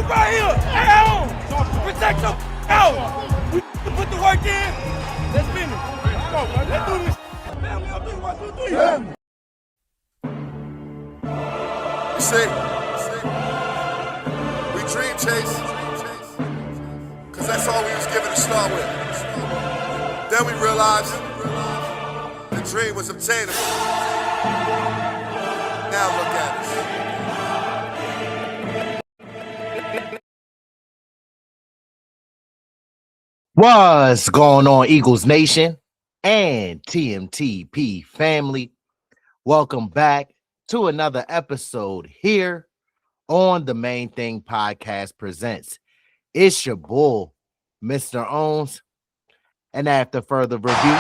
right here. At home. Protect your out. We put the work in. Let's finish. Come on, man. Let's do this. Family up here. 1, 2, 3. Yeah. You see, we dream chase, because that's all we was given to start with. Then we realized the dream was obtainable. Now look at us. What's going on, Eagles Nation and TMTP family? Welcome back to another episode here on the Main Thing Podcast Presents. It's your bull, Mr. Owens. And after further review,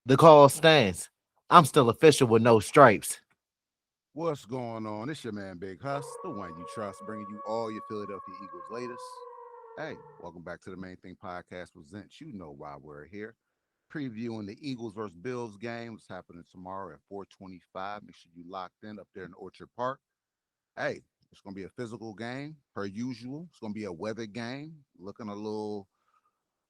the call stands. I'm still official with no stripes. What's going on? It's your man, Big Huss, the one you trust, bringing you all your Philadelphia Eagles latest. Hey, welcome back to the Main Thing Podcast Presents. You know why we're here. Previewing the Eagles versus Bills game. It's happening tomorrow at 4:25. Make sure you locked in up there in Orchard Park. Hey, it's going to be a physical game, per usual. It's going to be a weather game. Looking a little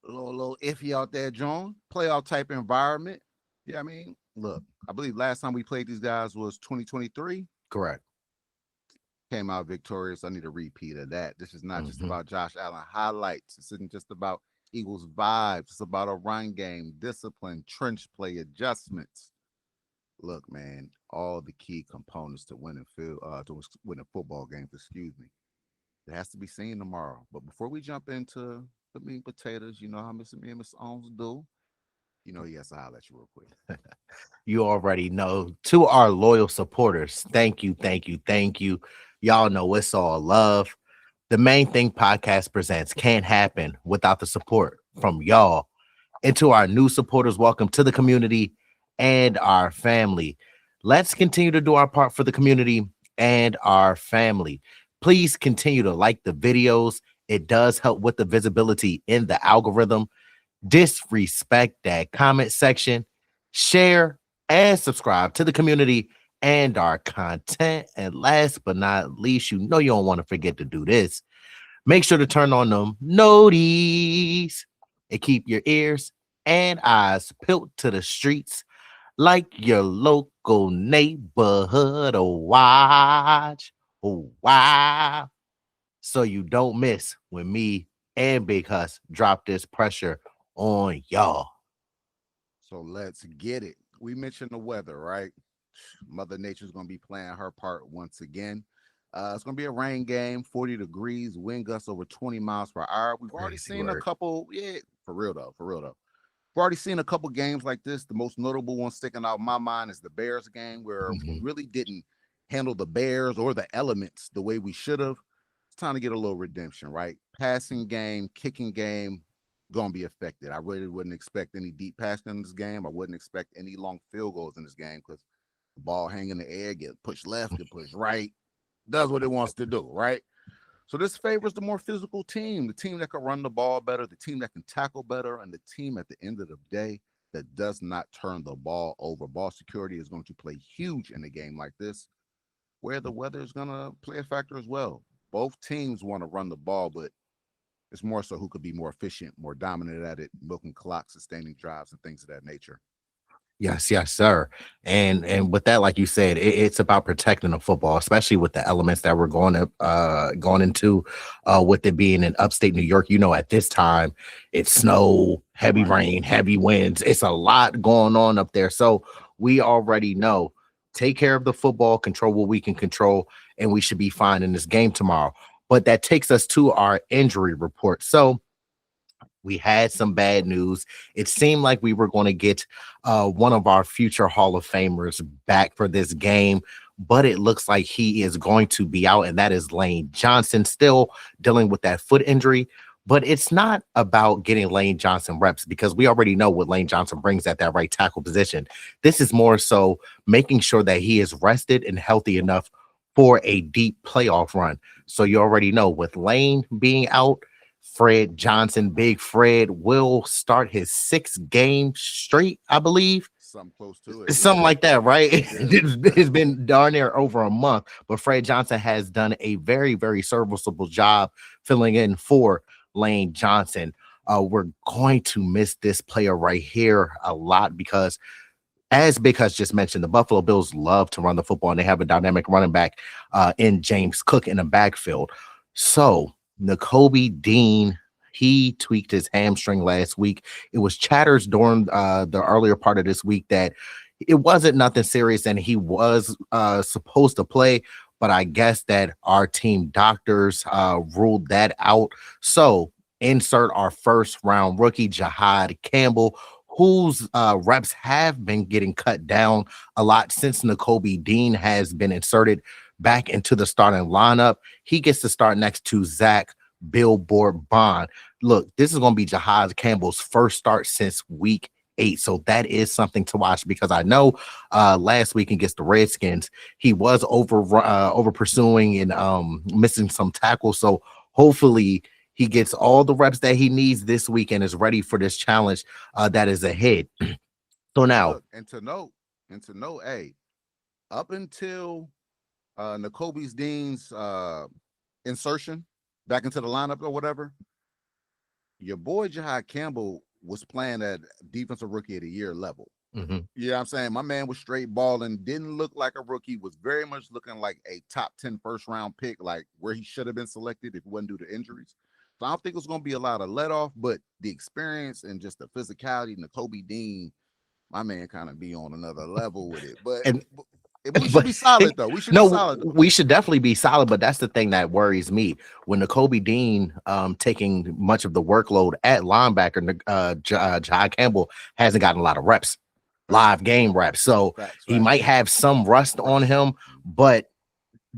iffy out there, John. Playoff type environment. Yeah, I mean, look, I believe last time we played these guys was 2023. Correct. Came out victorious. I need a repeat of that. This is not just about Josh Allen highlights. This isn't just about Eagles vibes. It's about a run game, discipline, trench play, adjustments. Look, man, all the key components to winning football games, excuse me. It has to be seen tomorrow. But before we jump into the meat and potatoes, you know how me and Miss Owens do. You know, yes, I'll let you real quick. You already know. To our loyal supporters, thank you. Y'all know it's all love. The Main Thing Podcast Presents can't happen without the support from y'all. And to our new supporters, welcome to the community and our family. Let's continue to do our part for the community and our family. Please continue to like the videos. It does help with the visibility in the algorithm. Disrespect that comment section, share and subscribe to the community and our content. And last but not least, you know you don't want to forget to do this. Make sure to turn on them noties and keep your ears and eyes peeled to the streets like your local neighborhood watch. Oh, wow. So you don't miss when me and Big Huss drop this pressure on y'all. So let's get it. We mentioned the weather, right? Mother Nature's going to be playing her part once again. It's going to be a rain game, 40 degrees, wind gusts over 20 miles per hour. We've already seen a couple, for real though. We've already seen a couple games like this. The most notable one sticking out in my mind is the Bears game, where we really didn't handle the Bears or the elements the way we should have. It's time to get a little redemption, right? Passing game, kicking game, going to be affected. I really wouldn't expect any deep passing in this game. I wouldn't expect any long field goals in this game because the ball hang in the air, get pushed left, get pushed right, does what it wants to do, right? So this favors the more physical team, the team that can run the ball better, the team that can tackle better, and the team at the end of the day that does not turn the ball over. Ball security is going to play huge in a game like this, where the weather is going to play a factor as well. Both teams want to run the ball, but it's more so who could be more efficient, more dominant at it, milking clock, sustaining drives, and things of that nature. Yes, sir. And with that, like you said, it's about protecting the football, especially with the elements that we're going into with it being in upstate New York. You know, at this time, it's snow, heavy rain, heavy winds. It's a lot going on up there. So we already know, take care of the football, control what we can control, and we should be fine in this game tomorrow. But that takes us to our injury report. So we had some bad news. It seemed like we were going to get one of our future Hall of Famers back for this game, but it looks like he is going to be out, and that is Lane Johnson, still dealing with that foot injury. But it's not about getting Lane Johnson reps, because we already know what Lane Johnson brings at that right tackle position. This is more so making sure that he is rested and healthy enough for a deep playoff run. So you already know, with Lane being out, Fred Johnson, Big Fred, will start his 6th game straight, I believe. something close to it. Something like that, right? Yeah. It's been darn near over a month, but Fred Johnson has done a very, very serviceable job filling in for Lane Johnson. We're going to miss this player right here a lot because, as Big Hutch just mentioned, the Buffalo Bills love to run the football, and they have a dynamic running back in James Cook in the backfield. So Nakobe Dean, he tweaked his hamstring last week. It was chatters during the earlier part of this week that it wasn't nothing serious and he was supposed to play, but I guess that our team doctors ruled that out. So insert our first round rookie, Jahad Campbell, whose reps have been getting cut down a lot since Nakobe Dean has been inserted back into the starting lineup. He gets to start next to Zach Billboard Bond. Look, this is going to be Jahad Campbell's first start since week 8. So that is something to watch because I know last week against the Redskins, he was over pursuing and missing some tackles. So hopefully he gets all the reps that he needs this week and is ready for this challenge that is ahead. So now, look, and to note, hey, up until Nakobe Dean's insertion back into the lineup or whatever, your boy Jahad Campbell was playing at defensive rookie of the year level. mm-hmm. You know what I'm saying? My man was straight balling, didn't look like a rookie, was very much looking like a top 10 first round pick, like where he should have been selected if it wasn't due to injuries. So I don't think it was going to be a lot of let off, but the experience and just the physicality, Nakobe Dean, my man kind of be on another level with it. But we should be solid, though. We should be solid. We should definitely be solid, but that's the thing that worries me. When Nakobe Dean taking much of the workload at linebacker, Jahad Campbell hasn't gotten a lot of reps, live game reps. So he might have some rust on him, but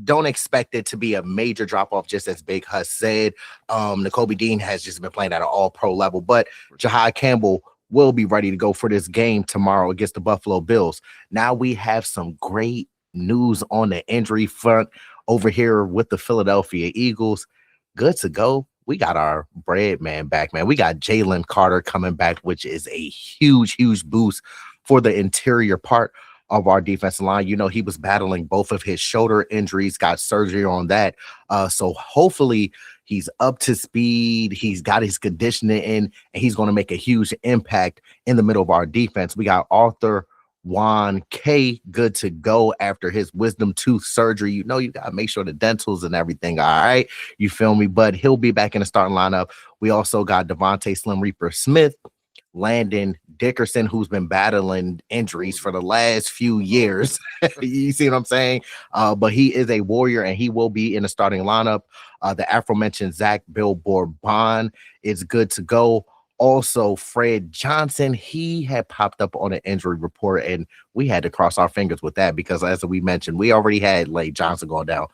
don't expect it to be a major drop-off, just as Big Hutch said. Nakobe Dean has just been playing at an all-pro level, but Jahad Campbell will be ready to go for this game tomorrow against the Buffalo Bills. Now we have some great news on the injury front over here with the Philadelphia Eagles. Good to go. We got our bread man back, man. We got Jalen Carter coming back, which is a huge, huge boost for the interior part of our defensive line. You know, he was battling both of his shoulder injuries, got surgery on that. So hopefully he's up to speed. He's got his conditioning in, and he's going to make a huge impact in the middle of our defense. We got Arthur Juan K good to go after his wisdom tooth surgery. You know, you got to make sure the dentals and everything. All right. You feel me? But he'll be back in the starting lineup. We also got Devontae Slim Reaper Smith, Landon Dickerson, who's been battling injuries for the last few years. You see what I'm saying? But he is a warrior and he will be in the starting lineup. The aforementioned Zach Billboard Bond is good to go. Also, Fred Johnson, he had popped up on an injury report, and we had to cross our fingers with that because, as we mentioned, we already had Lane Johnson going down.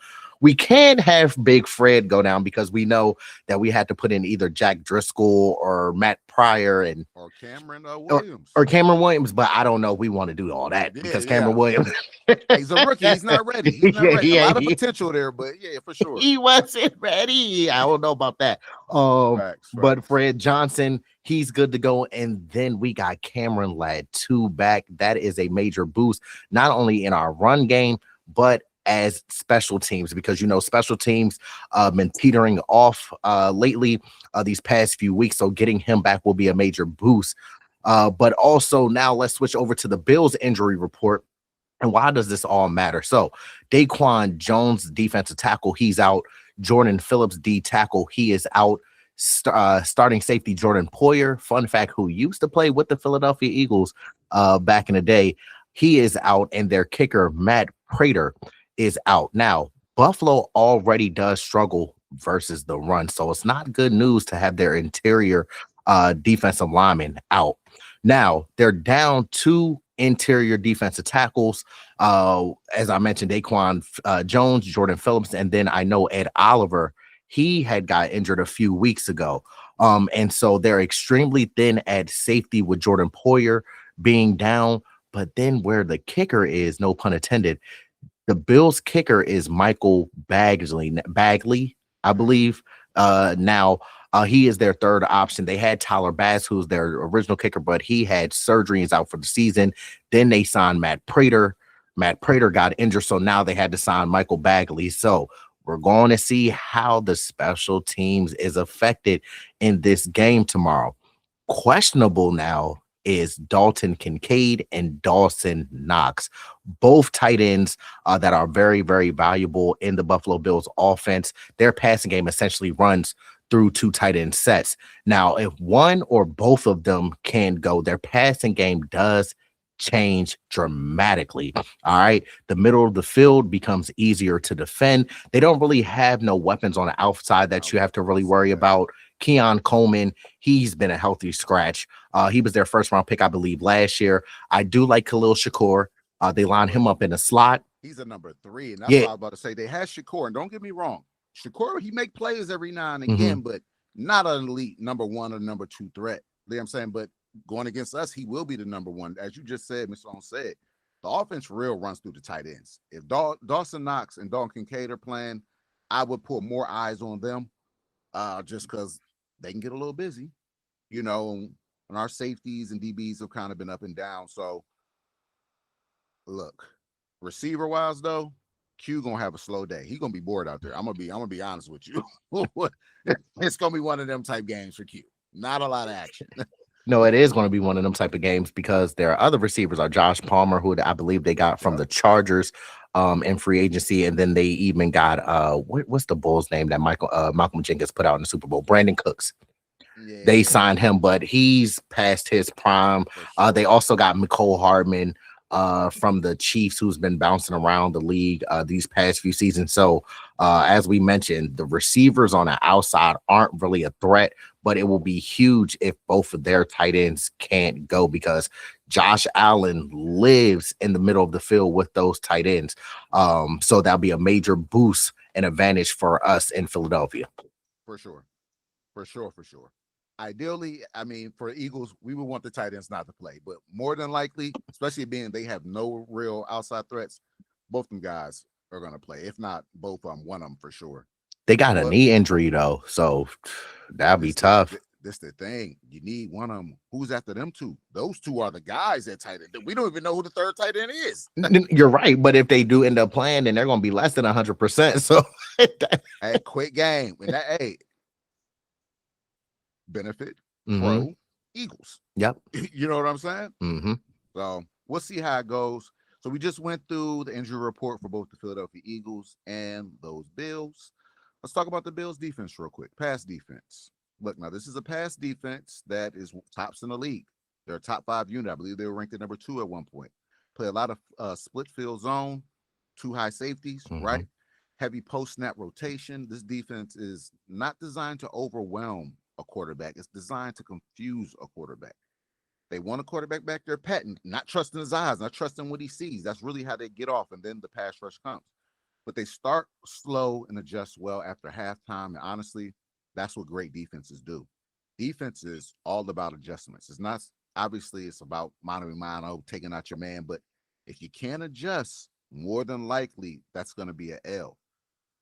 We can't have Big Fred go down because we know that we had to put in either Jack Driscoll or Matt Pryor or Cameron Williams. Or Cameron Williams, but I don't know if we want to do all that because Cameron Williams. He's a rookie. He's not ready. He's not ready. A lot of potential there, but yeah, for sure. He wasn't ready. I don't know about that. Facts. But Fred Johnson, he's good to go. And then we got Cameron Ladd 2 back. That is a major boost, not only in our run game, but as special teams, because you know special teams been teetering off lately these past few weeks. So getting him back will be a major boost. But also now let's switch over to the Bills injury report. And why does this all matter? So Daquan Jones, defensive tackle, he's out. Jordan Phillips, D tackle, he is out. Starting safety Jordan Poyer, fun fact, who used to play with the Philadelphia Eagles back in the day, he is out. And their kicker, Matt Prater, is out. Now, Buffalo already does struggle versus the run, so it's not good news to have their interior defensive linemen out. Now, they're down 2 interior defensive tackles. As I mentioned, Daquan Jones, Jordan Phillips, and then I know Ed Oliver, he had got injured a few weeks ago. And so they're extremely thin at safety with Jordan Poyer being down. But then where the kicker is, no pun intended, the Bills kicker is Michael Bagley, I believe. Now, He is their third option. They had Tyler Bass, who's their original kicker, but he had surgery, he's out for the season. Then they signed Matt Prater. Matt Prater got injured, so now they had to sign Michael Bagley. So we're going to see how the special teams is affected in this game tomorrow. Questionable now is Dalton Kincaid and Dawson Knox, both tight ends that are very, very valuable in the Buffalo Bills offense. Their passing game essentially runs through two tight end sets. Now, if one or both of them can go, their passing game does change dramatically. All right. The middle of the field becomes easier to defend. They don't really have no weapons on the outside that you have to really worry about. Keon Coleman, he's been a healthy scratch. He was their first round pick, I believe, last year. I do like Khalil Shakur. They line him up in a slot. He's a number 3, and that's what I was about to say. They had Shakur, and don't get me wrong, Shakur, he make plays every now and again, but not an elite number 1 or number 2 threat. You know what I'm saying? But going against us, he will be the number 1. As you just said, Mr. On said, the offense real runs through the tight ends. If Dawson Knox and Dalton Kincaid are playing, I would put more eyes on them just because they can get a little busy, you know, and our safeties and DBs have kind of been up and down. So, look, receiver-wise, though, Q gonna have a slow day. He gonna be bored out there. I'm gonna be honest with you. It's gonna be one of them type games for Q. Not a lot of action. No, it is going to be one of them type of games because their other receivers are Josh Palmer, who I believe they got from the Chargers in free agency, and then they even got what's the Bulls name that Malcolm Jenkins put out in the Super Bowl? Brandon Cooks. Yeah. They signed him, but he's past his prime. Sure. They also got Mecole Hardman from the Chiefs, who's been bouncing around the league these past few seasons. So as we mentioned, the receivers on the outside aren't really a threat, but it will be huge if both of their tight ends can't go because Josh Allen lives in the middle of the field with those tight ends. So that'll be a major boost and advantage for us in Philadelphia. For sure. Ideally, I mean, for Eagles, we would want the tight ends not to play, but more than likely, especially being they have no real outside threats, both them guys are going to play. If not both of them, one of them for sure. They got a knee injury, though, so that'll be tough. This the thing. You need one of them. Who's after them two? Those two are the guys at tight end. We don't even know who the third tight end is. You're right, but if they do end up playing, then they're going to be less than 100%. So, hey, quick game. And that, benefit pro Eagles. Yep. You know what I'm saying? So we'll see how it goes. So we just went through the injury report for both the Philadelphia Eagles and those Bills. Let's talk about the Bills defense real quick. Pass defense. Look, now this is a pass defense that is tops in the league. They're a top 5 unit. I believe they were ranked at number 2 at one point. Play a lot of split field zone, 2 high safeties, right? Heavy post snap rotation. This defense is not designed to overwhelm a quarterback. It's designed to confuse a quarterback. They want a quarterback back there patting, not trusting his eyes, not trusting what he sees. That's really how they get off, and then the pass rush comes. But they start slow and adjust well after halftime, and honestly, that's what great defenses do. Defense is all about adjustments. It's not, obviously, it's about mano, taking out your man, but if you can't adjust, more than likely, that's going to be an L.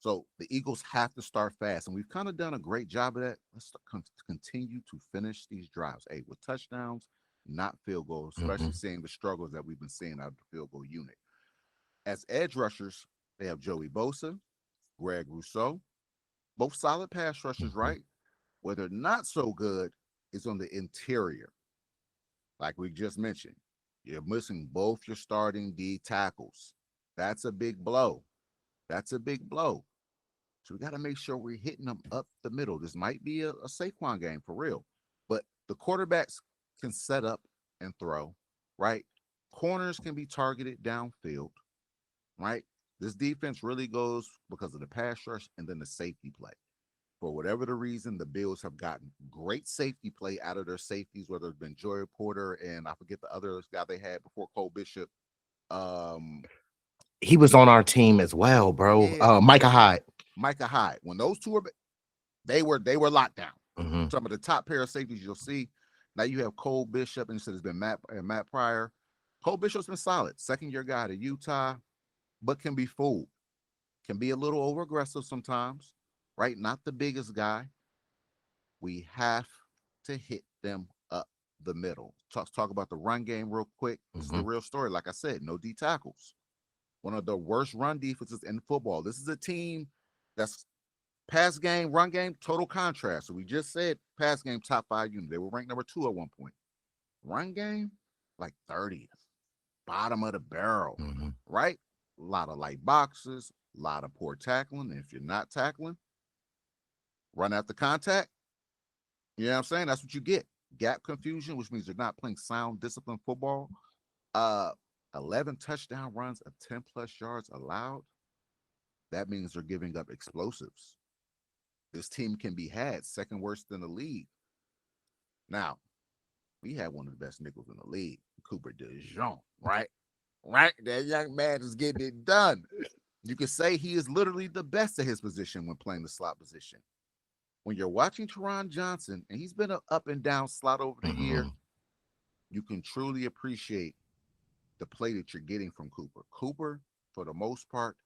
So the Eagles have to start fast, and we've kind of done a great job of that. Let's continue to finish these drives, with touchdowns, not field goals, especially seeing the struggles that we've been seeing out of the field goal unit. As edge rushers, they have Joey Bosa, Greg Rousseau, both solid pass rushers, right? Where they're not so good is on the interior. Like we just mentioned, you're missing both your starting D tackles. That's a big blow. So we got to make sure we're hitting them up the middle. This might be a Saquon game for real, but the quarterbacks can set up and throw, right? Corners can be targeted downfield, right? This defense really goes because of the pass rush and then the safety play. For whatever the reason, the Bills have gotten great safety play out of their safeties, whether it's been Joey Porter and I forget the other guy they had before, Cole Bishop. He was on our team as well, bro. Yeah. Micah Hyde. When those two were, they were locked down. Some of the top pair of safeties you'll see. Now you have Cole Bishop, and you said it's been Matt Pryor. Cole Bishop's been solid, second-year guy to Utah, but can be fooled. Can be a little over-aggressive sometimes, right? Not the biggest guy. We have to hit them up the middle. Talk about the run game real quick. This is the real story. Like I said, no D tackles. One of the worst run defenses in football. This is a team that's pass game, run game, total contrast. So we just said pass game top 5 unit. They were ranked number 2 at one point. Run game, like 30th, bottom of the barrel, right? A lot of light boxes, a lot of poor tackling. And if you're not tackling, run after contact, you know what I'm saying? That's what you get. Gap confusion, which means you're not playing sound, disciplined football. 11 touchdown runs of 10 plus yards allowed. That means they're giving up explosives. This team can be had, second worst in the league. Now, we had one of the best nickels in the league, Cooper DeJean, right? Right? That young man is getting it done. You could say he is literally the best at his position when playing the slot position. When you're watching Teron Johnson, and he's been an up and down slot over the year, you can truly appreciate the play that you're getting from Cooper. Cooper, for the most part,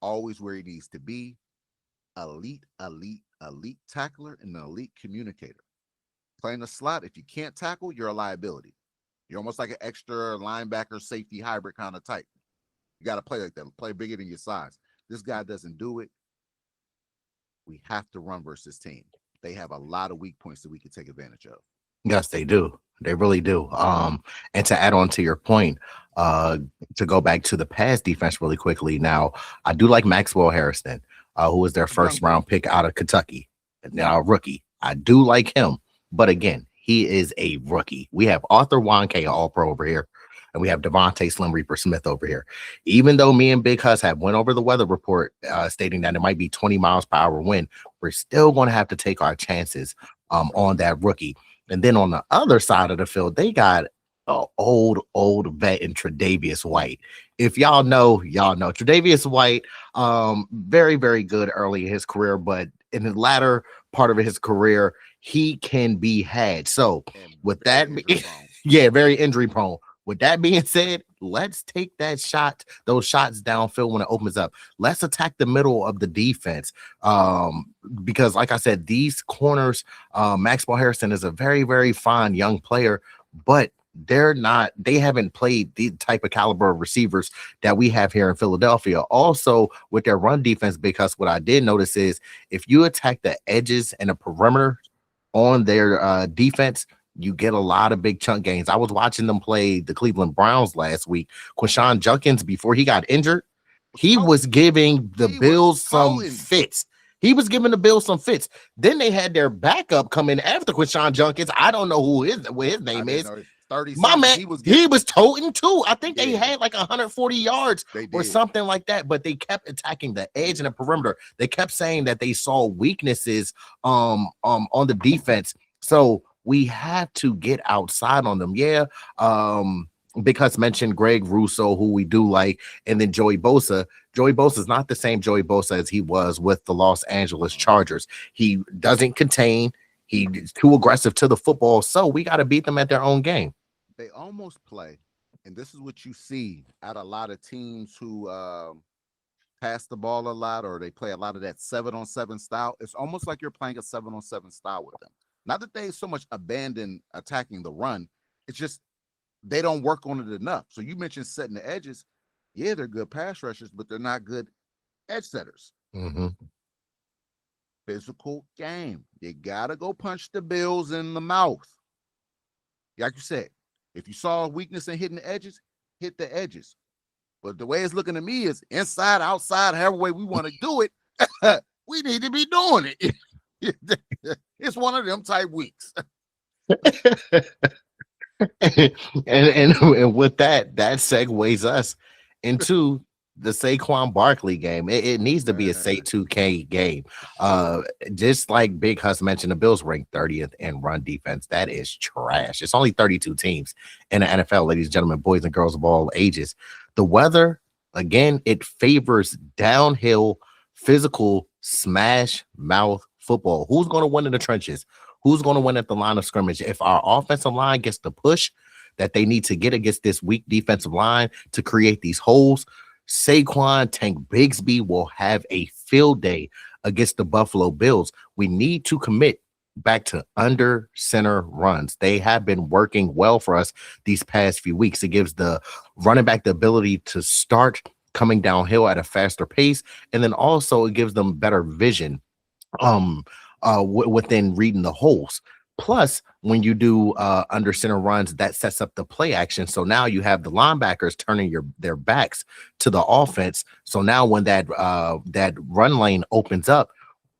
always where he needs to be. Elite tackler and an elite communicator. Playing the slot, if you can't tackle, you're a liability. You're almost like an extra linebacker, safety hybrid kind of type. You got to play like that. Play bigger than your size. This guy doesn't do it. We have to run versus this team. They have a lot of weak points that we can take advantage of. Yes, they do. They really do. And to add on to your point, to go back to the pass defense really quickly. Now, I do like Maxwell Harrison, who was their first round pick out of Kentucky, now a rookie. I do like him, but again, he is a rookie. We have Arthur Wanke, all pro over here, and we have Devontae Slim Reaper Smith over here. Even though me and Big Huss have went over the weather report stating that it might be 20 miles per hour wind, we're still going to have to take our chances on that rookie. And then on the other side of the field, they got an old vet in Tre'Davious White. If y'all know, Tre'Davious White, very, very good early in his career, but in the latter part of his career, he can be had. So with that, very injury prone. With that being said, let's take those shots downfield when it opens up. Let's attack the middle of the defense. Because like I said, these corners, Maxwell Harrison is a very, very fine young player, but they haven't played the type of caliber of receivers that we have here in Philadelphia. Also, with their run defense, because what I did notice is if you attack the edges and the perimeter on their defense, you get a lot of big chunk gains. I was watching them play the Cleveland Browns last week. Quinshon Judkins, before he got injured, he was giving the Bills some fits. He was giving the Bills some fits. Then they had their backup come in after Quinshon Judkins. I don't know what his name is. My man, he was toting too. I think they had like 140 yards or something like that, but they kept attacking the edge and the perimeter. They kept saying that they saw weaknesses on the defense. So we have to get outside on them. Because mentioned Greg Russo, who we do like, and then Joey Bosa. Joey Bosa is not the same Joey Bosa as he was with the Los Angeles Chargers. He doesn't contain. He's too aggressive to the football, so we got to beat them at their own game. They almost play, and this is what you see at a lot of teams who pass the ball a lot, or they play a lot of that 7-on-7 style. It's almost like you're playing a 7-on-7 style with them. Not that they so much abandon attacking the run. It's just they don't work on it enough. So you mentioned setting the edges. Yeah, they're good pass rushers, but they're not good edge setters. Physical game. You got to go punch the Bills in the mouth. Like you said, if you saw a weakness in hitting the edges, hit the edges. But the way it's looking to me is inside, outside, however way we want to do it, we need to be doing it. It's one of them type weeks. and with that segues us into the Saquon Barkley game. It needs to be a Say 2K game. Just like Big Huss mentioned, the Bills ranked 30th in run defense. That is trash. It's only 32 teams in the NFL, ladies and gentlemen, boys and girls of all ages. The weather, again, it favors downhill, physical, smash mouth football. Who's going to win in the trenches? Who's going to win at the line of scrimmage? If our offensive line gets the push that they need to get against this weak defensive line to create these holes, Saquon Tank Bigsby will have a field day against the Buffalo Bills. We need to commit back to under center runs. They have been working well for us these past few weeks. It gives the running back the ability to start coming downhill at a faster pace, and then also it gives them better vision um within reading the holes. Plus, when you do under center runs, that sets up the play action. So now you have the linebackers turning their backs to the offense. So now when that run lane opens up,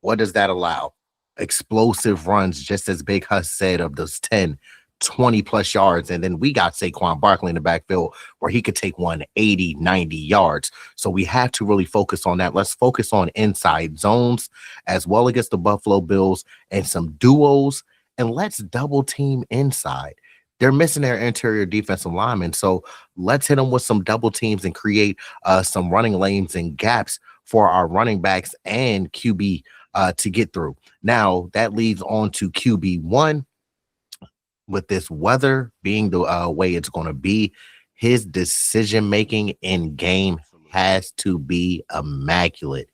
what does that allow? Explosive runs, just as Big Huss said, of those 10, 20 plus yards. And then we got Saquon Barkley in the backfield where he could take 180, 90 yards. So we have to really focus on that. Let's focus on inside zones as well against the Buffalo Bills and some duos, and let's double team inside. They're missing their interior defensive linemen, so let's hit them with some double teams and create some running lanes and gaps for our running backs and QB to get through. Now that leads on to QB1. With this weather being the way it's going to be, his decision making in game has to be immaculate.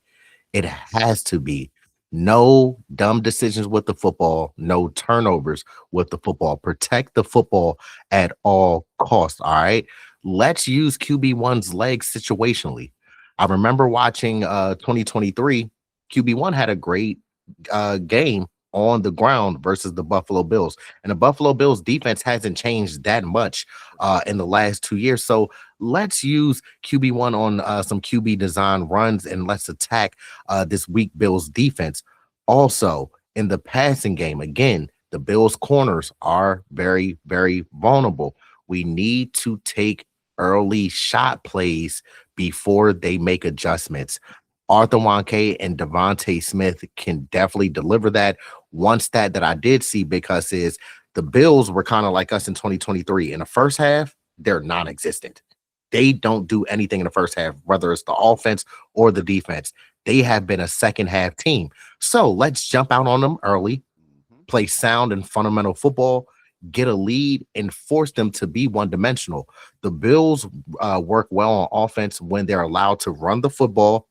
It has to be. No dumb decisions with the football, no turnovers with the football. Protect the football at all costs. All right. Let's use QB1's legs situationally. I remember watching 2023. QB1 had a great game on the ground versus the Buffalo Bills. And the Buffalo Bills defense hasn't changed that much in the last 2 years. So let's use QB1 on some QB design runs and let's attack this weak Bills defense. Also, in the passing game, again, the Bills corners are very, very vulnerable. We need to take early shot plays before they make adjustments. Arthur Wanke and Devontae Smith can definitely deliver that. One stat that I did see because is the Bills were kind of like us in 2023. In the first half, they're non-existent. They don't do anything in the first half, whether it's the offense or the defense. They have been a second half team. So let's jump out on them early, play sound and fundamental football, get a lead, and force them to be one-dimensional. The Bills work well on offense when they're allowed to run the football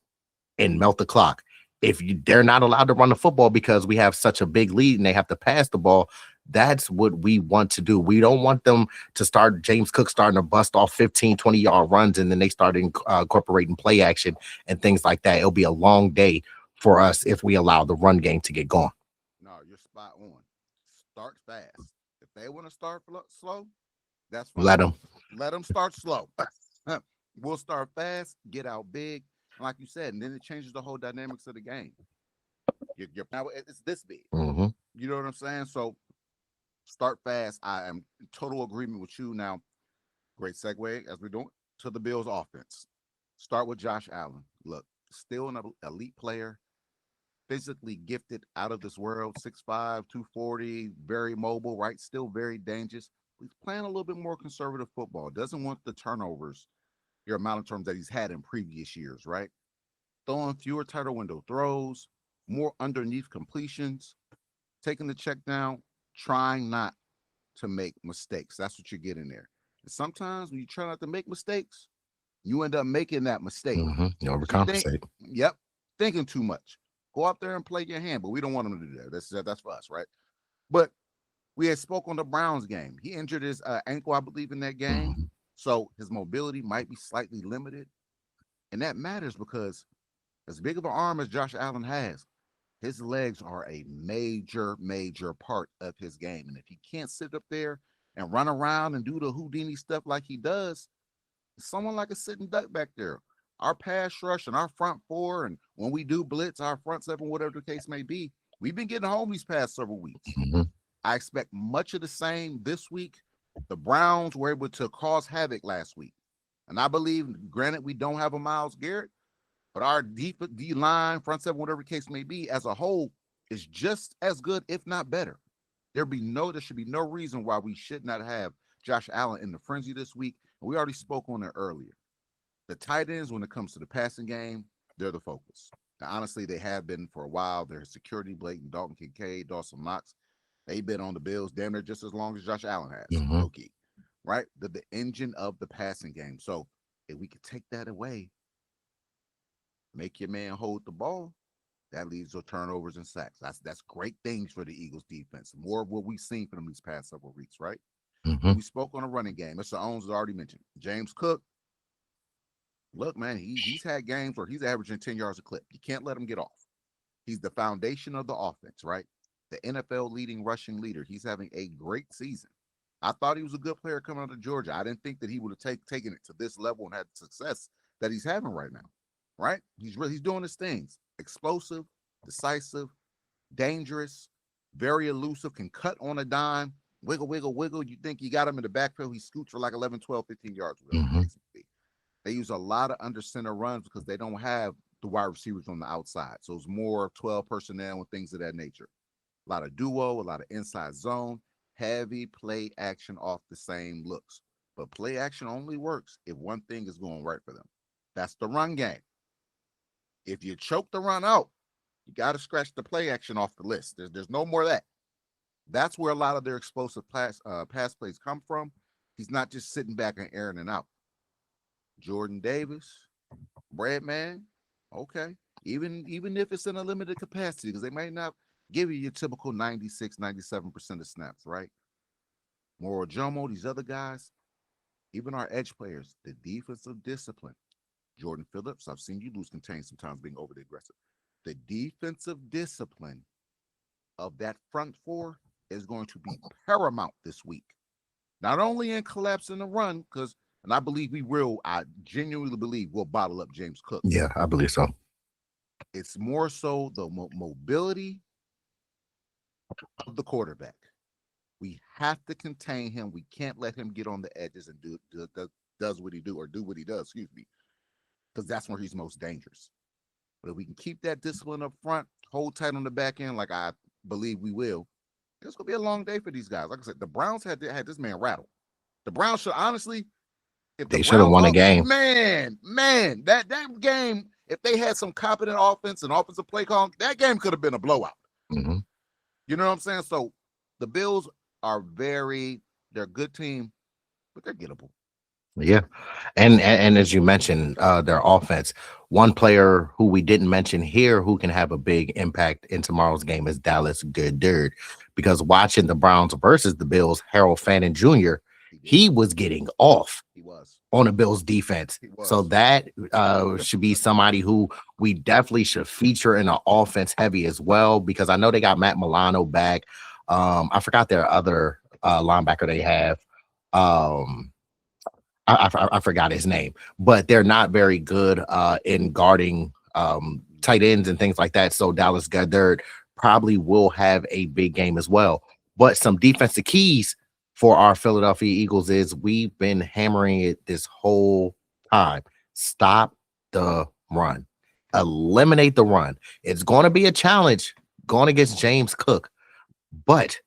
and melt the clock. If they're not allowed to run the football because we have such a big lead and they have to pass the ball, that's what we want to do. We don't want them to start James Cook starting to bust off 15, 20-yard runs and then they start incorporating play action and things like that. It'll be a long day for us if we allow the run game to get going. No, you're spot on. Start fast. If they want to start slow, that's fine. Let them start slow. We'll start fast, get out big, like you said, and then it changes the whole dynamics of the game. Now it's this big. Mm-hmm. You know what I'm saying? So start fast. I am in total agreement with you. Now, great segue as we're doing to the Bills offense. Start with Josh Allen. Look, still an elite player, physically gifted, out of this world, 6'5", 240, very mobile, right? Still very dangerous. He's playing a little bit more conservative football. Doesn't want the turnovers, your amount of turnovers that he's had in previous years, right? Throwing fewer tighter window throws, more underneath completions, taking the check down, trying not to make mistakes. That's what you're getting there. And sometimes when you try not to make mistakes, you end up making that mistake. Mm-hmm. You overcompensate. Yep. Thinking too much. Go out there and play your hand, but we don't want him to do that. That's for us, right? But we had spoke on the Browns game. He injured his ankle, I believe, in that game. Mm-hmm. So his mobility might be slightly limited. And that matters because as big of an arm as Josh Allen has, his legs are a major, major part of his game. And if he can't sit up there and run around and do the Houdini stuff like he does, someone like a sitting duck back there. Our pass rush and our front four, and when we do blitz, our front seven, whatever the case may be, we've been getting home these past several weeks. Mm-hmm. I expect much of the same this week. The Browns were able to cause havoc last week. And I believe, granted, we don't have a Myles Garrett, but our D line, front seven, whatever the case may be, as a whole, is just as good, if not better. There should be no reason why we should not have Josh Allen in the frenzy this week. And we already spoke on it earlier. The tight ends, when it comes to the passing game, they're the focus. Now, honestly, they have been for a while. Their security, Blake, Dalton Kincaid, Dawson Knox, they've been on the Bills damn near just as long as Josh Allen has. Mm-hmm. Low-key, right? The engine of the passing game. So if we could take that away, make your man hold the ball, That leads to turnovers and sacks. That's great things for the Eagles defense. More of what we've seen from them these past several weeks, right? Mm-hmm. We spoke on a running game. Mr. Owens has already mentioned James Cook. Look, man, he's had games where he's averaging 10 yards a clip. You can't let him get off. He's the foundation of the offense, right? The NFL leading rushing leader. He's having a great season. I thought he was a good player coming out of Georgia. I didn't think that he would have taken it to this level and had the success that he's having right now, right? He's doing his things. Explosive, decisive, dangerous, very elusive, can cut on a dime, wiggle, wiggle, wiggle. You think you got him in the backfield, he scoots for like 11, 12, 15 yards. Mm-hmm. They use a lot of under center runs because they don't have the wide receivers on the outside. So it's more 12 personnel and things of that nature. A lot of duo, a lot of inside zone, heavy play action off the same looks. But play action only works if one thing is going right for them. That's the run game. If you choke the run out, you got to scratch the play action off the list. There's no more of that. That's where a lot of their explosive pass plays come from. He's not just sitting back and airing it out. Jordan Davis, Breadman, okay. Even if it's in a limited capacity, because they might not give you your typical 96, 97% of snaps, right? Moro Jomo, these other guys, even our edge players, the defensive discipline. Jordan Phillips, I've seen you lose contain sometimes being overly aggressive. The defensive discipline of that front four is going to be paramount this week. Not only in collapsing the run, and I believe I genuinely believe we'll bottle up James Cook. Yeah, I believe so. It's more so the mobility of the quarterback. We have to contain him. We can't let him get on the edges and does what he does, because that's where he's most dangerous. But if we can keep that discipline up front, hold tight on the back end, like I believe we will, it's going to be a long day for these guys. Like I said, the Browns had this man rattled. The Browns should honestly, if they should have won a game. Man, that game, if they had some competent offense and offensive play call, that game could have been a blowout. Mm-hmm. You know what I'm saying? So the Bills they're a good team, but they're gettable. Yeah. And as you mentioned, their offense, one player who we didn't mention here who can have a big impact in tomorrow's game is Dallas Goedert, because watching the Browns versus the Bills, Harold Fannin Jr., he was getting off. He was on the Bills defense. So that should be somebody who we definitely should feature in an offense heavy as well, because I know they got Matt Milano back. I forgot their other linebacker they have. I forgot his name, but they're not very good in guarding tight ends and things like that. So Dallas Goedert probably will have a big game as well. But some defensive keys for our Philadelphia Eagles is we've been hammering it this whole time. Stop the run. Eliminate the run. It's going to be a challenge going against James Cook. But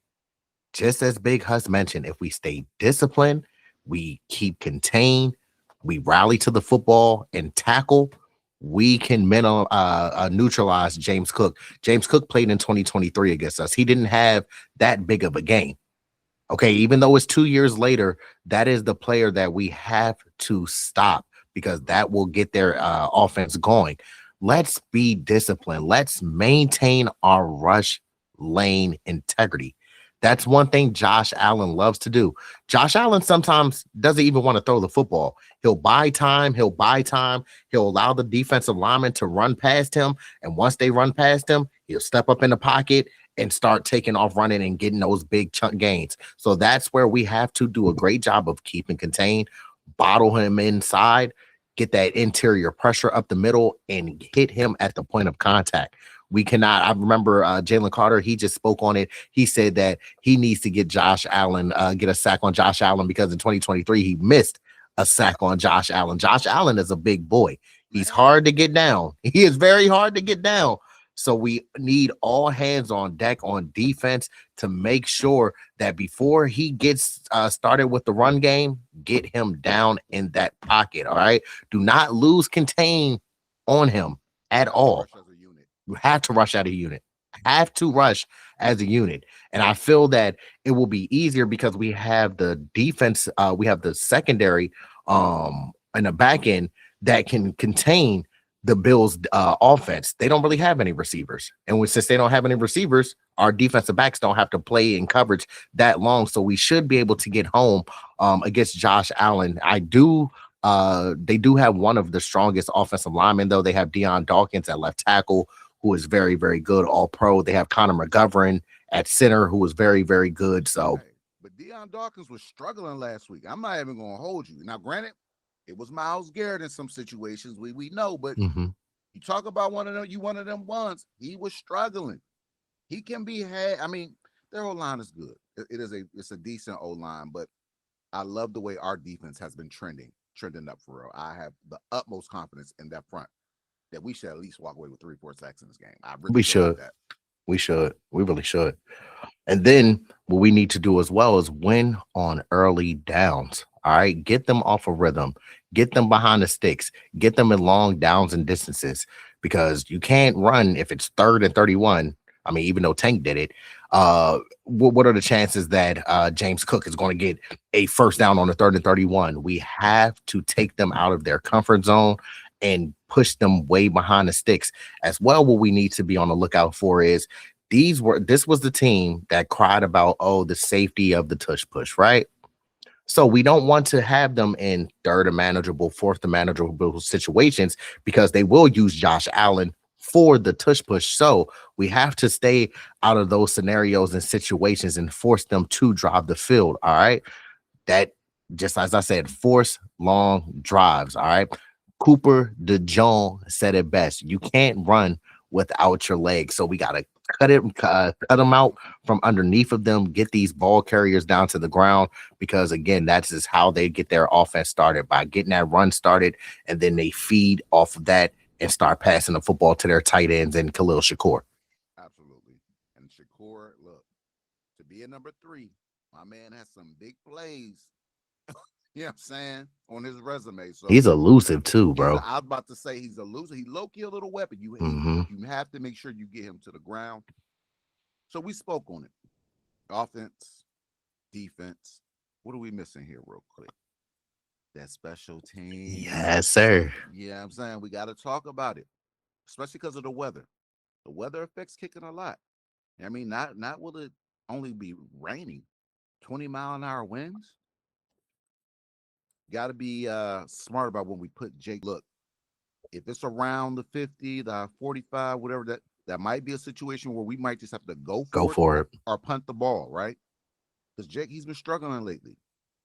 just as Big Hus mentioned, if we stay disciplined, we keep contained, we rally to the football and tackle, we can neutralize James Cook. James Cook played in 2023 against us. He didn't have that big of a game. Okay, even though it's 2 years later, that is the player that we have to stop, because that will get their offense going. Let's be disciplined. Let's maintain our rush lane integrity. That's one thing Josh Allen loves to do. Josh Allen sometimes doesn't even want to throw the football. He'll buy time. He'll allow the defensive lineman to run past him. And once they run past him, he'll step up in the pocket and start taking off running and getting those big chunk gains. So that's where we have to do a great job of keeping contained, bottle him inside, get that interior pressure up the middle, and hit him at the point of contact. We cannot. I remember Jalen Carter, he just spoke on it. He said that he needs to get Josh Allen, get a sack on Josh Allen, because in 2023, he missed a sack on Josh Allen. Josh Allen is a big boy. He's hard to get down. He is very hard to get down. So we need all hands on deck on defense to make sure that before he gets started with the run game, get him down in that pocket. All right. Do not lose contain on him at all. You have to rush out of unit. Have to rush as a unit. And I feel that it will be easier because we have the defense, we have the secondary in the back end that can contain the Bills offense. They don't really have any receivers. And since they don't have any receivers, our defensive backs don't have to play in coverage that long. So we should be able to get home against Josh Allen. They do have one of the strongest offensive linemen, though. They have Deion Dawkins at left tackle, who is very, very good, all pro. They have Connor McGovern at center, who is very, very good. So, but Deion Dawkins was struggling last week. I'm not even going to hold you. Now, granted, it was Myles Garrett in some situations. We know, but you talk about one of them ones. He was struggling. He can be had. I mean, their O line is good. It's a decent O line, but I love the way our defense has been trending up for real. I have the utmost confidence in that front that we should at least walk away with 3-4 sacks in this game. I really we feel should. like that. We should. We really should. And then what we need to do as well is win on early downs. All right. Get them off of rhythm. Get them behind the sticks. Get them in long downs and distances, because you can't run if it's 3rd and 31. I mean, even though Tank did it, what are the chances that James Cook is going to get a first down on the 3rd and 31? We have to take them out of their comfort zone and push them way behind the sticks. As well, what we need to be on the lookout for is this was the team that cried about, the safety of the tush push, right? So we don't want to have them in 3rd and manageable, 4th and manageable situations, because they will use Josh Allen for the tush push. So we have to stay out of those scenarios and situations and force them to drive the field. All right. That, just as I said, force long drives. All right. Cooper DeJong said it best. You can't run without your legs. So we got to cut them out from underneath of them, get these ball carriers down to the ground, because again, that's just how they get their offense started, by getting that run started, and then they feed off of that and start passing the football to their tight ends and Khalil Shakur. Absolutely. And Shakur, look, to be a number 3, my man has some big plays. You know what I'm saying? On his resume. So he's elusive too, bro. I was about to say he's a loser. He low-key a little weapon. You have to make sure you get him to the ground. So we spoke on it. Offense, defense. What are we missing here real quick? That special team. Yes, sir. Yeah, I'm saying we got to talk about it, especially because of the weather. The weather affects kicking a lot. I mean, not will it only be raining, 20-mile-an-hour winds. Got to be smart about when we put Jake. Look, if it's around the 50, the 45, whatever, that might be a situation where we might just have to go for it or punt the ball, right? Because Jake, he's been struggling lately.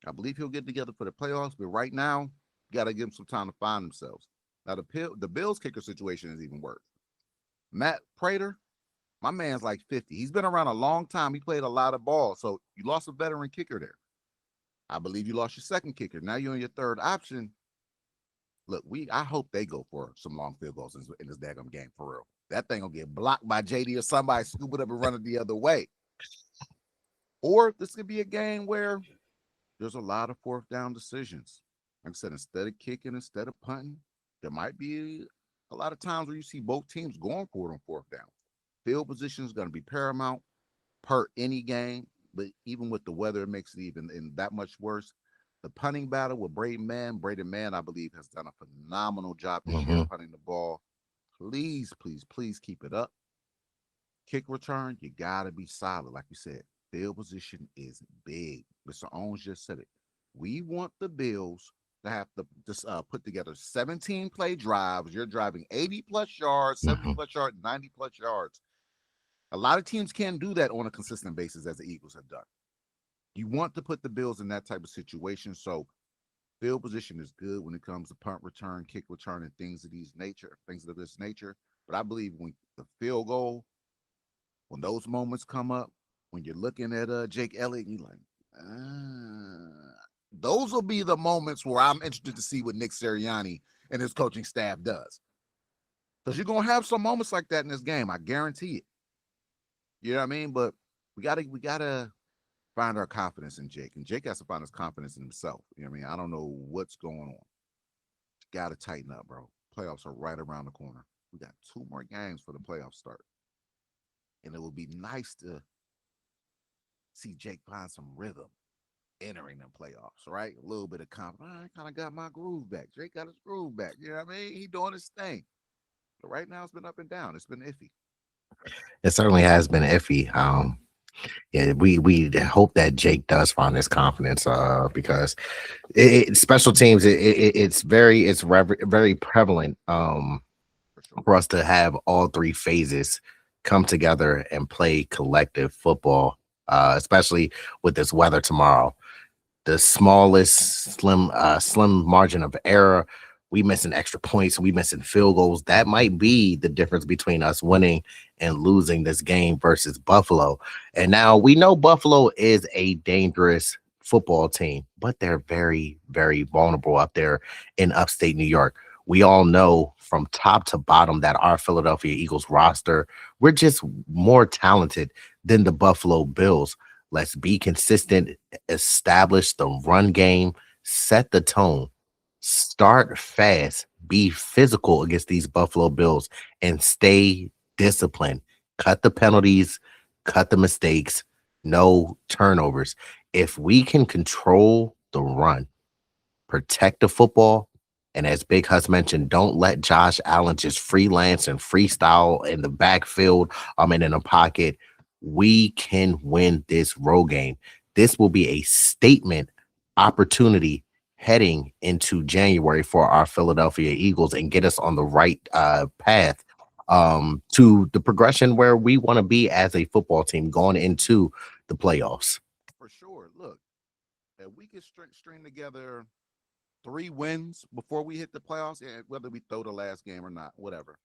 I believe he'll get together for the playoffs, but right now, you got to give him some time to find themselves. Now, the Bills kicker situation is even worse. Matt Prater, my man's like 50. He's been around a long time. He played a lot of ball, so you lost a veteran kicker there. I believe you lost your second kicker. Now you're on your 3rd option. Look, I hope they go for some long field goals in this daggum game, for real. That thing will get blocked by JD or somebody, scoop it up and run it the other way. Or this could be a game where there's a lot of 4th down decisions. Like I said, instead of kicking, instead of punting, there might be a lot of times where you see both teams going for it on 4th down. Field position is going to be paramount per any game. But even with the weather, it makes it even that much worse. The punting battle with Braden Mann, I believe, has done a phenomenal job this year punting the ball. Please, please, please keep it up. Kick return, you got to be solid. Like you said, field position is big. Mr. Owens just said it. We want the Bills to have to just put together 17 play drives. You're driving 80-plus yards, 70-plus yards, 90-plus yards. A lot of teams can't do that on a consistent basis as the Eagles have done. You want to put the Bills in that type of situation. So field position is good when it comes to punt return, kick return, and things of this nature. But I believe when the field goal, when those moments come up, when you're looking at Jake Elliott, you're like, those will be the moments where I'm interested to see what Nick Sirianni and his coaching staff does. Because you're going to have some moments like that in this game. I guarantee it. You know what I mean? But we gotta find our confidence in Jake. And Jake has to find his confidence in himself. You know what I mean? I don't know what's going on. Gotta tighten up, bro. Playoffs are right around the corner. We got 2 more games for the playoffs start. And it would be nice to see Jake find some rhythm entering the playoffs, right? A little bit of confidence. I kind of got my groove back. Jake got his groove back. You know what I mean? He doing his thing. Right now, it's been up and down. It's been iffy. It certainly has been iffy. Yeah, we hope that Jake does find his confidence. Because special teams, very prevalent. For sure. For us to have all three phases come together and play collective football, especially with this weather tomorrow. The smallest slim margin of error. We missing extra points. We missing field goals. That might be the difference between us winning and losing this game versus Buffalo. And now we know Buffalo is a dangerous football team, but they're very, very vulnerable up there in upstate New York. We all know from top to bottom that our Philadelphia Eagles roster, we're just more talented than the Buffalo Bills. Let's be consistent, establish the run game, set the tone, start fast, be physical against these Buffalo Bills, and stay disciplined. Cut the penalties, cut the mistakes, no turnovers. If we can control the run, protect the football, and as Big Hus mentioned, don't let Josh Allen just freelance and freestyle in the backfield, and in the pocket. We can win this road game. This will be a statement opportunity heading into January for our Philadelphia Eagles and get us on the right path to the progression where we want to be as a football team going into the playoffs. For sure. Look, if we can string together 3 wins before we hit the playoffs, and whether we throw the last game or not, whatever,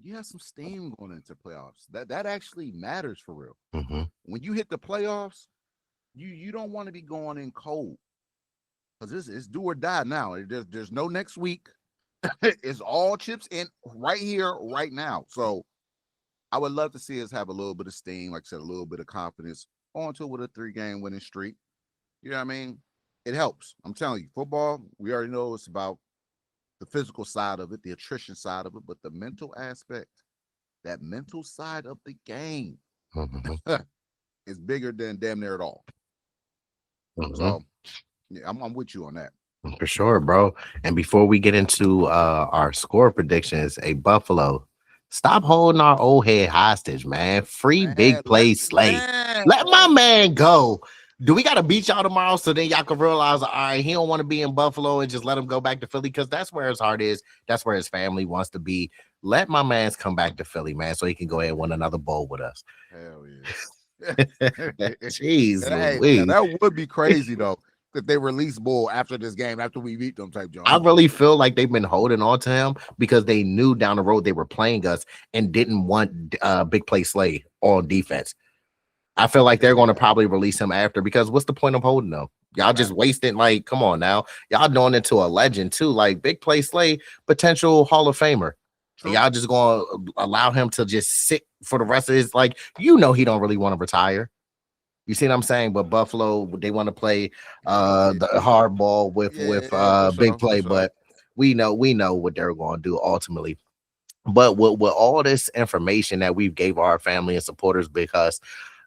you have some steam going into playoffs. That actually matters for real. Mm-hmm. When you hit the playoffs, you don't want to be going in cold, because it's do or die now. There's no next week. It's all chips in right here, right now. So I would love to see us have a little bit of steam, like I said, a little bit of confidence onto with a 3-game winning streak. You know what I mean? It helps. I'm telling you, football, we already know it's about the physical side of it, the attrition side of it, but the mental aspect, that mental side of the game is bigger than damn near at all. So, yeah, I'm with you on that. For sure, bro. And before we get into our score predictions, Buffalo, stop holding our old head hostage, man. Free big play Slay. Let my man go. Do we got to beat y'all tomorrow so then y'all can realize, all right, he don't want to be in Buffalo and just let him go back to Philly? Because that's where his heart is. That's where his family wants to be. Let my man's come back to Philly, man, so he can go ahead and win another bowl with us. Hell yeah. Jeez, hey, that would be crazy, though, if they release Bull after this game, after we beat them type job. I really feel like they've been holding on to him because they knew down the road they were playing us and didn't want big play Slay on defense. I feel like they're going to probably release him after, because what's the point of holding them? Y'all just wasting, like, come on now. Y'all doing it to a legend too, like big play Slay, potential Hall of Famer. And y'all just going to allow him to just sit for the rest of his, like, he don't really want to retire. You see what I'm saying? But Buffalo, they want to play the hard ball with big play, but we know what they're going to do ultimately. But with all this information that we've gave our family and supporters, because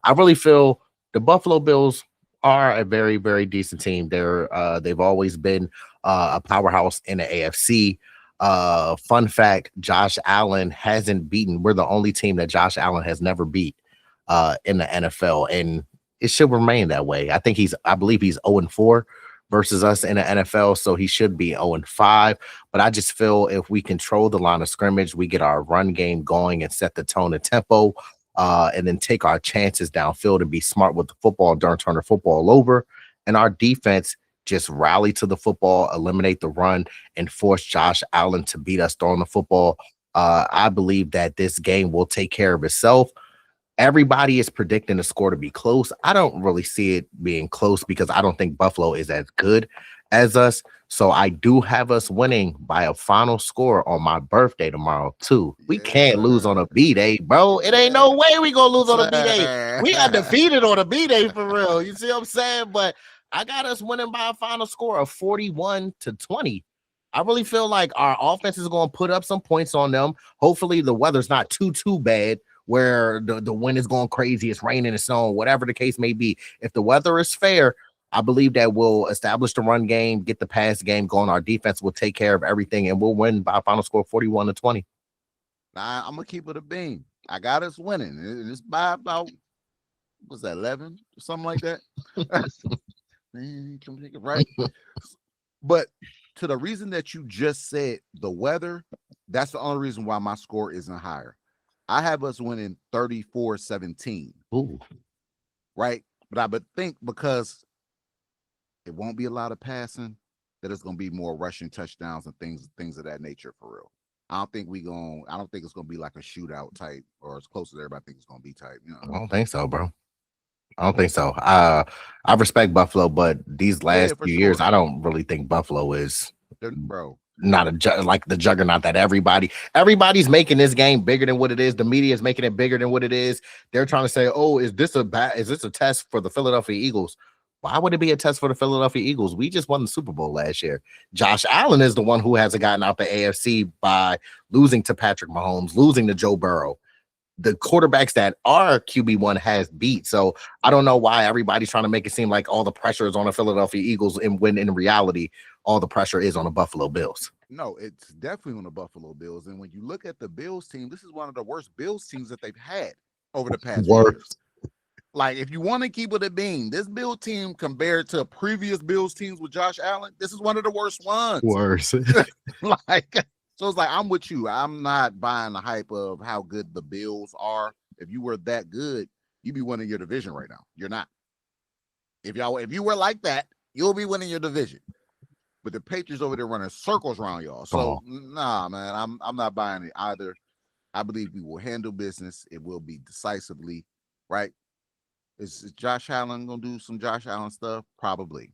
I really feel the Buffalo Bills are a very, very decent team. They've always been a powerhouse in the AFC. Fun fact, Josh Allen hasn't beaten. We're the only team that Josh Allen has never beat in the NFL, and it should remain that way. I believe he's 0-4 versus us in the NFL, so he should be 0-5. But I just feel if we control the line of scrimmage, we get our run game going and set the tone and tempo, and then take our chances downfield and be smart with the football, don't turn the football over, and our defense just rally to the football, eliminate the run, and force Josh Allen to beat us throwing the football. I believe that this game will take care of itself. Everybody is predicting the score to be close. I don't really see it being close because I don't think Buffalo is as good as us. So I do have us winning by a final score on my birthday tomorrow too. We can't lose on a B-Day, bro. It ain't no way we gonna lose on a B-Day. We got defeated on a B-Day for real. You see what I'm saying? But I got us winning by a final score of 41-20. I really feel like our offense is going to put up some points on them. Hopefully the weather's not too bad where the wind is going crazy, it's raining and snowing, whatever the case may be. If the weather is fair, I believe that we'll establish the run game, get the pass game going. Our defense will take care of everything, and we'll win by a final score 41-20. Now, I'm gonna keep it a beam. I got us winning. It's by about what's that, 11 or something like that. Right. But to the reason that you just said, the weather, that's the only reason why my score isn't higher. I have us winning 34-17. Ooh. Right. But I would think because it won't be a lot of passing, that it's gonna be more rushing touchdowns and things of that nature for real. I don't think it's gonna be like a shootout type or as close as everybody thinks it's gonna be type. You know? I don't think so, bro. I don't think so. I respect Buffalo, but these last few years, I don't really think Buffalo is not like the juggernaut that everybody's making this game bigger than what it is. The media is making it bigger than what it is. They're trying to say, "Oh, is this a test for the Philadelphia Eagles?" Why would it be a test for the Philadelphia Eagles? We just won the Super Bowl last year. Josh Allen is the one who hasn't gotten out the AFC by losing to Patrick Mahomes, losing to Joe Burrow. The quarterbacks that our QB1 has beat. So I don't know why everybody's trying to make it seem like all the pressure is on the Philadelphia Eagles, and when in reality, all the pressure is on the Buffalo Bills. No, it's definitely on the Buffalo Bills. And when you look at the Bills team, this is one of the worst Bills teams that they've had over the past few years. Like, if you want to keep it a beam, this Bill team compared to previous Bills teams with Josh Allen, this is one of the worst ones. Worse. So it's like, I'm with you. I'm not buying the hype of how good the Bills are. If you were that good, you'd be winning your division right now. You're not. If you were like that, you'll be winning your division. But the Patriots over there running circles around y'all. So nah, man, I'm not buying it either. I believe we will handle business. It will be decisively, right? Is Josh Allen gonna do some Josh Allen stuff? Probably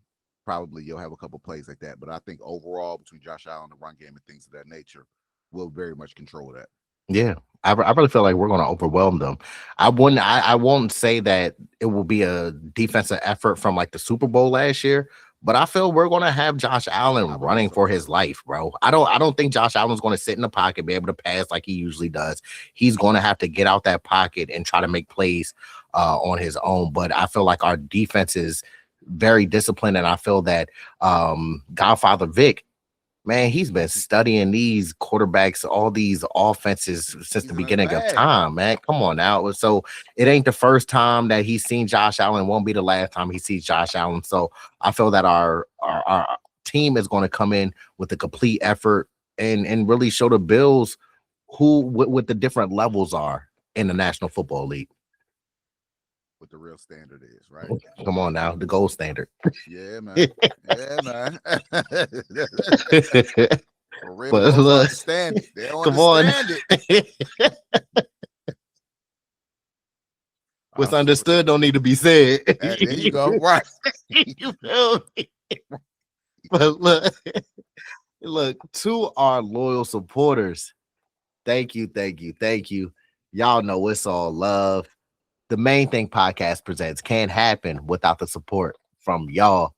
you'll have a couple plays like that. But I think overall, between Josh Allen, the run game, and things of that nature, we'll very much control that. Yeah, I really feel like we're going to overwhelm them. I won't say that it will be a defensive effort from like the Super Bowl last year, but I feel we're going to have Josh Allen running for his life, bro. I don't think Josh Allen's going to sit in the pocket, be able to pass like he usually does. He's going to have to get out that pocket and try to make plays on his own. But I feel like our defense is very disciplined, and I feel that Godfather Vic, man, he's been studying these quarterbacks, all these offenses since the beginning of time, man. Come on now. So it ain't the first time that he's seen Josh Allen. Won't be the last time he sees Josh Allen. So I feel that our team is going to come in with a complete effort and really show the Bills what the different levels are in the National Football League. What the real standard is, right? Come on now, the gold standard. Yeah, man. Yeah, man. For real, but look, understand it. They don't come understand on. it. What's understood don't need to be said. There you go. Right. You feel me? But look, to our loyal supporters, thank you. Y'all know it's all love. The Main Thing Podcast presents can't happen without the support from y'all.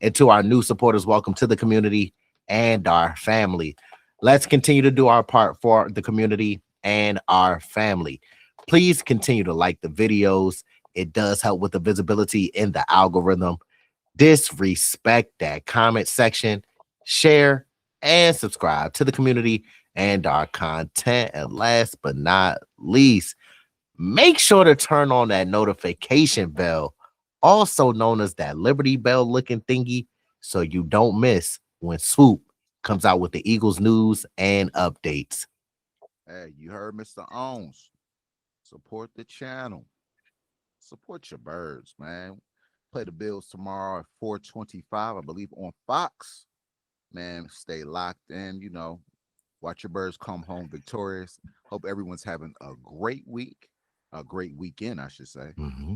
And to our new supporters, welcome to the community and our family. Let's continue to do our part for the community and our family. Please continue to like the videos. It does help with the visibility in the algorithm. Disrespect that comment section, share, and subscribe to the community and our content. And last but not least, make sure to turn on that notification bell, also known as that Liberty Bell looking thingy, so you don't miss when Swoop comes out with the Eagles news and updates. Hey, you heard Mr. Owens. Support the channel. Support your birds, man. Play the Bills tomorrow at 4:25, I believe, on Fox. Man, stay locked in, watch your birds come home victorious. Hope everyone's having a great week. A great weekend, I should say. Mm-hmm.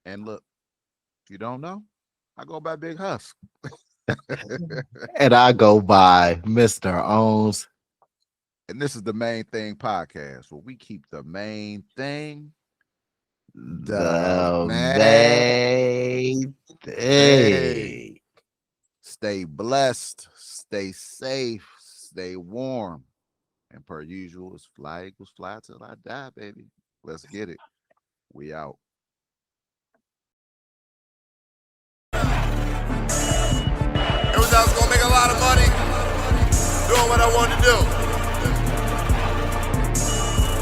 And look, if you don't know, I go by Big Husk. And I go by Mr. Owens. And this is the Main Thing Podcast, where we keep the main thing the main thing. Stay blessed, stay safe, stay warm. And per usual, it's fly equals fly till I die, baby. Let's get it. We out. lot of money, doing what I wanted to do.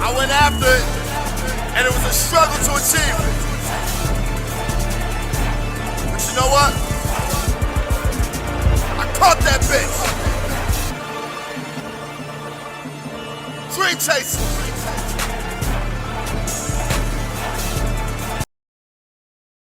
I went after it, and it was a struggle to achieve it. But you know what? I caught that bitch. Dream chasing.